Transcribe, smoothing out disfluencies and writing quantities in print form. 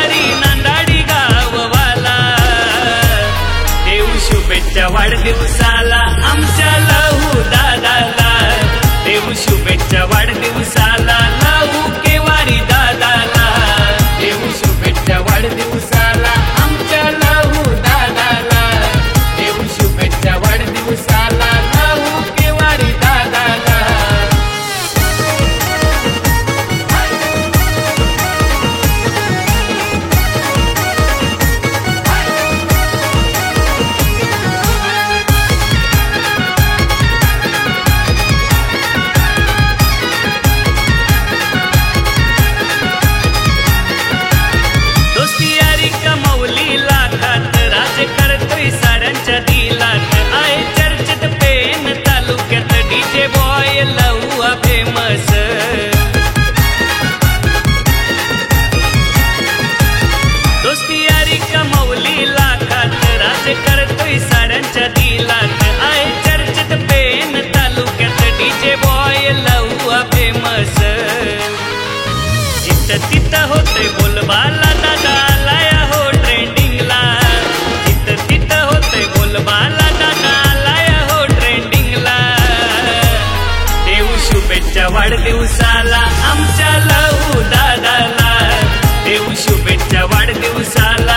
केवारी नांदाडी गाववाला देऊ शुभेच्छा वाढदिवसाला आमच्या लहू दादाला देऊ शुभेच्छा वाढदिवसाला लहू केवारी दादाला देऊ शुभेच्छा वाढदिवसाला आमच्या लहू दादाला देऊ शुभेच्छा वाढदिवसाला लहू केवारी दादाला साऱ्यांच्या दिलात आहे चर्चेत पेन तालुक्यात डीजे बॉय लहू फेमस दोस्ती यारी कमवली लाखात राज करतोय साऱ्यांच्या दिलात आहे चर्चेत पेन तालुक्यात डीजे बॉय लहू फेमस जिथं तिथं होतंय बोलबाला दादा आलाय हो ट्रेंडिंगला बोलबाला दादा आलाय हो ट्रेंडिंगला देऊ शुभेच्छा वाढदिवसाला आमच्या लहू दादाला देऊ शुभेच्छा वाढदिवसाला